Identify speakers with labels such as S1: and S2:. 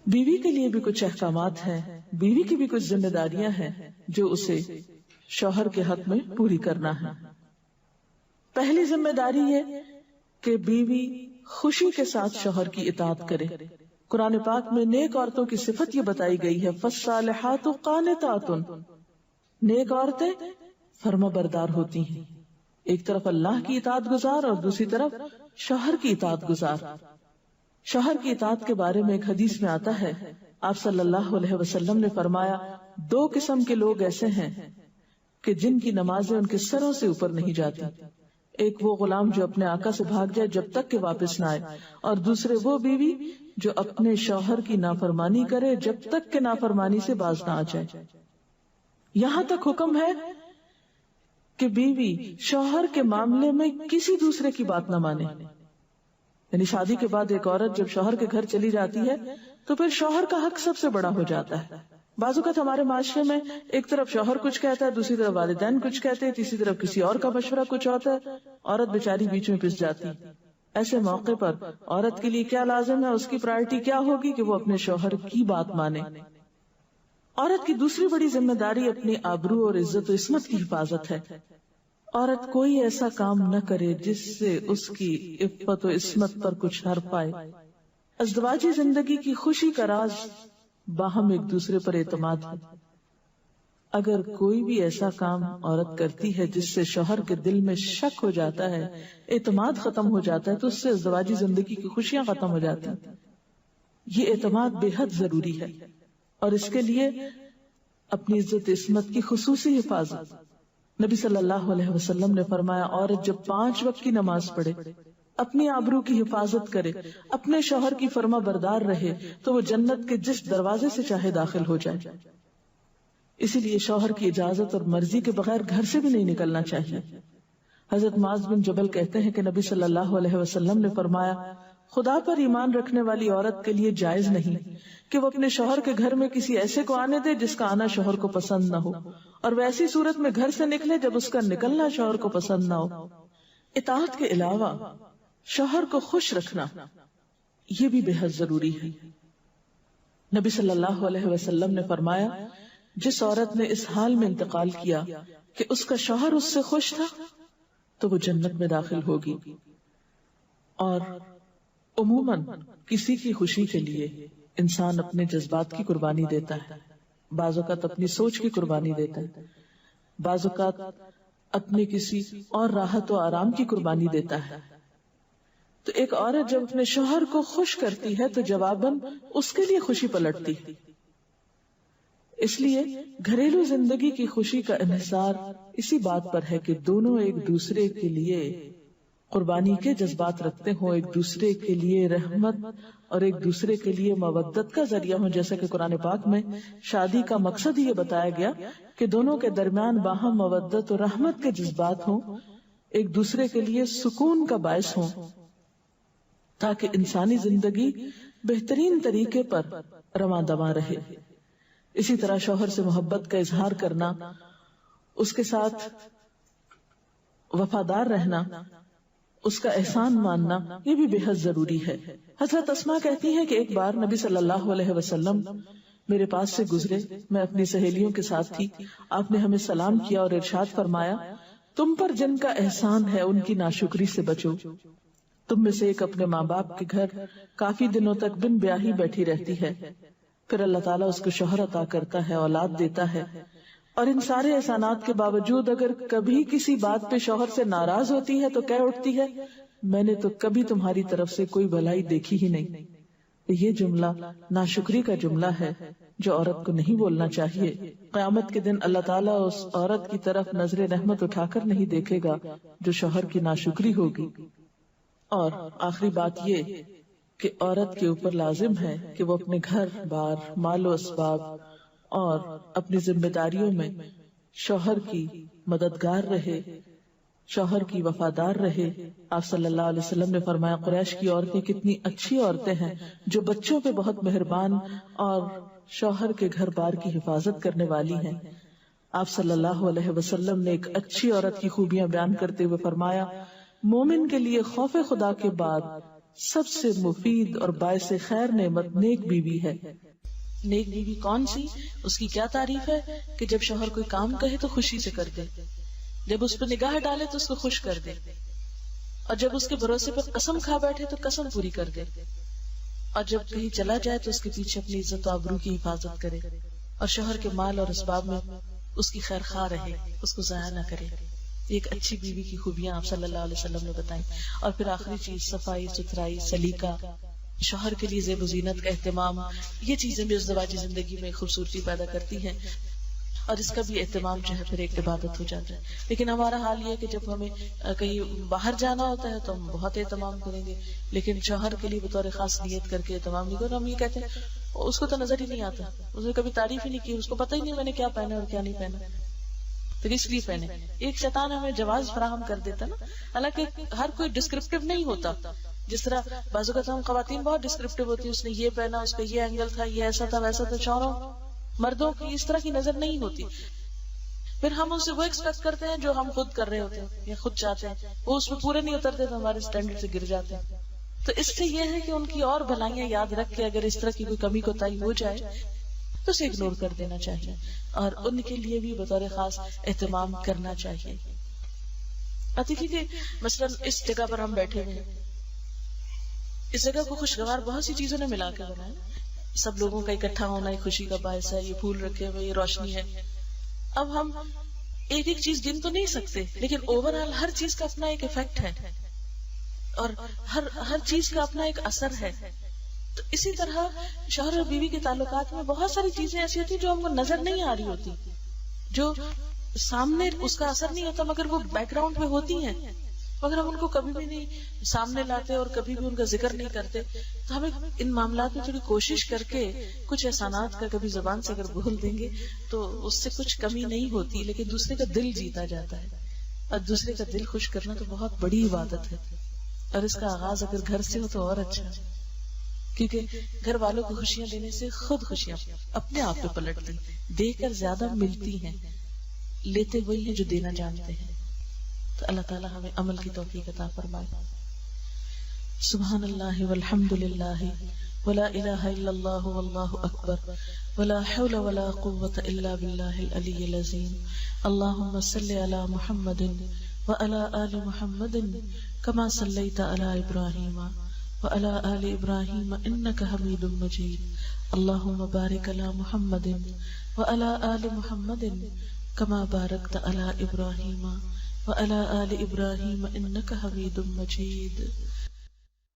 S1: بیوی کے لیے بھی کچھ احکامات ہیں، بیوی کی بھی کچھ ذمہ داریاں ہیں جو اسے شوہر کے حق میں پوری کرنا ہے۔ پہلی ذمہ داری یہ کہ بیوی خوشی کے ساتھ شوہر کی اطاعت کرے۔ قرآن پاک میں نیک عورتوں کی صفت یہ بتائی گئی ہے، فالصالحات قانتات، نیک عورتیں فرما بردار ہوتی ہیں، ایک طرف اللہ کی اطاعت گزار اور دوسری طرف شوہر کی اطاعت گزار۔ شوہر کی اطاعت کے بارے میں ایک حدیث میں آتا ہے، آپ صلی اللہ علیہ وسلم نے فرمایا، دو قسم کے لوگ ایسے ہیں کہ جن کی نمازیں ان کے سروں سے اوپر نہیں جاتی، ایک وہ غلام جو اپنے آقا سے بھاگ جائے جب تک کہ واپس نہ آئے، اور دوسرے وہ بیوی جو اپنے شوہر کی نافرمانی کرے جب تک کہ نافرمانی سے باز نہ آ جائے۔ یہاں تک حکم ہے کہ بیوی شوہر کے معاملے میں کسی دوسرے کی بات نہ مانے، یعنی شادی کے بعد ایک عورت جب شوہر کے گھر چلی جاتی ہے تو پھر شوہر کا حق سب سے بڑا ہو جاتا ہے۔ بعض اوقات ہمارے معاشرے میں ایک طرف شوہر کچھ کہتا ہے، دوسری طرف والدین کچھ کہتے ہیں، تیسری طرف کسی اور کا مشورہ کچھ ہوتا ہے، عورت بیچاری بیچ میں پس جاتی۔ ایسے موقع پر عورت کے لیے کیا لازم ہے، اس کی پرائرٹی کیا ہوگی کہ وہ اپنے شوہر کی بات مانے۔ عورت کی دوسری بڑی ذمہ داری اپنی آبرو اور عزت و عصمت کی حفاظت ہے۔ عورت کوئی ایسا کام نہ کرے جس سے اس کی عفت و عصمت پر کچھ حرف آئے۔ ازدواجی زندگی کی خوشی کا راز باہم ایک دوسرے پر اعتماد ہے۔ اگر کوئی بھی ایسا کام عورت کرتی ہے جس سے شوہر کے دل میں شک ہو جاتا ہے، اعتماد ختم ہو جاتا ہے، تو اس سے ازدواجی زندگی کی خوشیاں ختم ہو جاتی ہیں۔ یہ اعتماد بے حد ضروری ہے، اور اس کے لیے اپنی عزت عصمت کی خصوصی حفاظت۔ نبی صلی اللہ علیہ وسلم نے فرمایا، عورت جب 5 وقت کی نماز پڑھے، اپنی آبرو کی حفاظت کرے، اپنے شوہر کی فرما بردار رہے، تو وہ جنت کے جس دروازے سے چاہے داخل ہو جائے۔ اسی لیے شوہر کی اجازت اور مرضی کے بغیر گھر سے بھی نہیں نکلنا چاہیے۔ حضرت معاذ بن جبل کہتے ہیں کہ نبی صلی اللہ علیہ وسلم نے فرمایا، خدا پر ایمان رکھنے والی عورت کے لیے جائز نہیں کہ وہ اپنے شوہر کے گھر میں کسی ایسے کو آنے دے جس کا آنا شوہر کو پسند نہ ہو، اور ویسی صورت میں گھر سے نکلے جب اس کا نکلنا شوہر کو پسند نہ ہو۔ اطاعت کے علاوہ شوہر کو خوش رکھنا یہ بھی بے حد ضروری ہے۔ نبی صلی اللہ علیہ وسلم نے فرمایا، جس عورت نے اس حال میں انتقال کیا کہ اس کا شوہر اس سے خوش تھا تو وہ جنت میں داخل ہوگی۔ اور عموماً کسی کی خوشی کے لیے انسان اپنے جذبات کی قربانی دیتا ہے، بعض اوقات اپنی سوچ کی قربانی دیتا ہے، بعض اوقات اپنے کسی اور راحت و آرام کی قربانی دیتا ہے۔ تو ایک عورت جب اپنے شوہر کو خوش کرتی ہے تو جواباً اس کے لیے خوشی پلٹتی۔ اس لیے گھریلو زندگی کی خوشی کا انحصار اسی بات پر ہے کہ دونوں ایک دوسرے کے لیے قربانی کے جذبات رکھتے ہوں، ایک دوسرے کے لیے رحمت اور ایک دوسرے کے لیے مودت کا ذریعہ ہوں، جیسا کہ قرآن پاک میں شادی کا مقصد یہ بتایا گیا کہ دونوں کے درمیان باہم مودت اور رحمت کے جذبات ہوں، ایک دوسرے کے لیے سکون کا باعث ہوں، تاکہ انسانی زندگی بہترین طریقے پر رواں دواں رہے۔ اسی طرح شوہر سے محبت کا اظہار کرنا، اس کے ساتھ وفادار رہنا، اس کا احسان ماننا، یہ بھی بے حد ضروری ہے۔ حضرت اسماء کہتی ہیں کہ ایک بار نبی صلی اللہ علیہ وسلم میرے پاس سے گزرے، میں اپنی سہیلیوں کے ساتھ تھی، آپ نے ہمیں سلام کیا اور ارشاد فرمایا، تم پر جن کا احسان ہے ان کی ناشکری سے بچو۔ تم میں سے ایک اپنے ماں باپ کے گھر کافی دنوں تک بن بیاہی بیٹھی رہتی ہے، پھر اللہ تعالیٰ اس کو شوہر عطا کرتا ہے، اولاد دیتا ہے، اور ان سارے احسانات کے باوجود اگر کبھی کسی بات پہ شوہر سے ناراض ہوتی ہے تو کہہ اٹھتی ہے، میں نے تو کبھی تمہاری طرف سے کوئی بھلائی دیکھی ہی نہیں۔ یہ جملہ ناشکری کا جملہ ہے جو عورت کو نہیں بولنا چاہیے۔ قیامت کے دن اللہ تعالیٰ اس عورت کی طرف نظر رحمت اٹھا کر نہیں دیکھے گا جو شوہر کی ناشکری ہوگی۔ اور آخری بات یہ کہ عورت کے اوپر لازم ہے کہ وہ اپنے گھر بار، مال و اسباب اور اپنی ذمہ داریوں میں شوہر کی مددگار رہے، شوہر کی وفادار رہے۔ آپ صلی اللہ علیہ وسلم نے فرمایا، قریش کی عورتیں کتنی اچھی عورتیں ہیں جو بچوں پہ بہت مہربان اور شوہر کے گھر بار کی حفاظت کرنے والی ہیں۔ آپ صلی اللہ علیہ وسلم نے ایک اچھی عورت کی خوبیاں بیان کرتے ہوئے فرمایا، مومن کے لیے خوف خدا کے بعد سب سے مفید اور باعث خیر نعمت نیک بیوی ہے۔ نیک بیوی کون سی؟ اس کی کیا تعریف ہے کہ جب شوہر کوئی کام کہے تو خوشی سے کر دے، جب اس پہ نگاہ ڈالے تو اس کو خوش کر دے، اور جب اس کے بھروسے پہ قسم کھا بیٹھے تو قسم پوری کر دے، اور جب کہیں چلا جائے تو اس کے پیچھے اپنی عزت و آبرو کی حفاظت کرے، اور شوہر کے مال اور اسباب میں اس کی خیر خواہ رہے، اس کو ضائع نہ کرے۔ ایک اچھی بیوی کی خوبیاں آپ صلی اللہ علیہ وسلم نے بتائیں۔ اور پھر آخری چیز صفائی ستھرائی، سلیقہ، شوہر کے لیے زیب و زینت کا اہتمام، یہ چیزیں بھی ازدواجی زندگی میں خوبصورتی پیدا کرتی ہیں، اور اس کا بھی اہتمام جو ہے پھر ایک عبادت ہو جاتا ہے۔ لیکن ہمارا حال یہ ہے کہ جب ہمیں کہیں باہر جانا ہوتا ہے تو ہم بہت اہتمام کریں گے، لیکن شوہر کے لیے بطور خاص نیت کر کے اہتمام نہیں کریں۔ ہم یہ کہتے ہیں اس کو تو نظر ہی نہیں آتا، اس نے کبھی تعریف ہی نہیں کی، اس کو پتہ ہی نہیں میں نے کیا پہنا اور کیا نہیں پہنا، تو اس لیے پہنے۔ ایک شیطان ہمیں جواز فراہم کر دیتا نا، حالانکہ ہر کوئی ڈسکرپٹیو نہیں ہوتا۔ جس طرح بعض اوقات ہم خواتین بہت ڈسکرپٹیو ہوتی ہے، اس نے یہ پہنا، اس کا یہ اینگل تھا، یہ ایسا تھا ویسا تھا۔ شوہروں مردوں کی اس طرح کی نظر نہیں ہوتی، پھر ہم ان سے وہ ایکسپیکٹ کرتے ہیں جو ہم خود کر رہے ہوتے ہیں یا خود چاہتے ہیں، وہ اس میں پورے نہیں اترتے تو ہمارے اسٹینڈرڈ سے گر جاتے ہیں۔ تو اس سے یہ ہے کہ ان کی اور بھلائیاں یاد رکھ کے اگر اس طرح کی کوئی کمی کوتاہی ہو جائے تو اسے اگنور کر دینا چاہیے، اور ان کے لیے بھی بطور خاص اہتمام کرنا چاہیے۔ اب دیکھیے کہ مثلا اس جگہ پر ہم بیٹھے ہوئے ہیں، اس جگہ کو خوشگوار بہت سی چیزوں نے ملا کے بنایا، سب لوگوں کا اکٹھا ہونا ایک خوشی کا باعث ہے، یہ پھول رکھے ہوئے، یہ روشنی ہے۔ اب ہم ایک ایک چیز گن تو نہیں سکتے، لیکن اوور آل ہر چیز کا اپنا ایک ایفیکٹ ہے، اور ہر چیز کا اپنا ایک اثر ہے۔ تو اسی طرح شوہر اور بیوی کے تعلقات میں بہت ساری چیزیں ایسی ہوتی جو ہم کو نظر نہیں آ رہی ہوتی، جو سامنے اس کا اثر نہیں ہوتا مگر وہ بیک گراؤنڈ میں ہوتی ہیں، مگر ہم ان کو کبھی بھی نہیں سامنے لاتے اور کبھی بھی ان کا ذکر نہیں کرتے۔ تو ہمیں ان معاملات میں تھوڑی کوشش کر کے کچھ احسانات کا کبھی زبان سے اگر بول دیں گے تو اس سے کچھ کمی نہیں ہوتی، لیکن دوسرے کا دل جیتا جاتا ہے، اور دوسرے کا دل خوش کرنا تو بہت بڑی عبادت ہے، اور اس کا آغاز اگر گھر سے ہو تو اور اچھا ہے، کیونکہ گھر والوں کو خوشیاں دینے سے خود خوشیاں اپنے آپ پہ پلٹتی، دے کر زیادہ ملتی ہیں، لیتے وہی ہیں جو دینا جانتے ہیں۔ تو اللہ تعالیٰ ہمیں عمل کی توفیق عطا فرمائے۔ سبحان اللہ والحمد للہ ولا الہ الا اللہ واللہ اکبر ولا حول ولا قوة الا باللہ العلی العظیم۔ اللہم صلی علی محمد وعلی آل محمد کما صلیت علی ابراہیم وعلی آل ابراہیم انک حمید مجید۔ اللہم بارک علی محمد وعلی آل محمد کما بارکت علی ابراہیم وعلی آل ابراہیم انک حمید مجید۔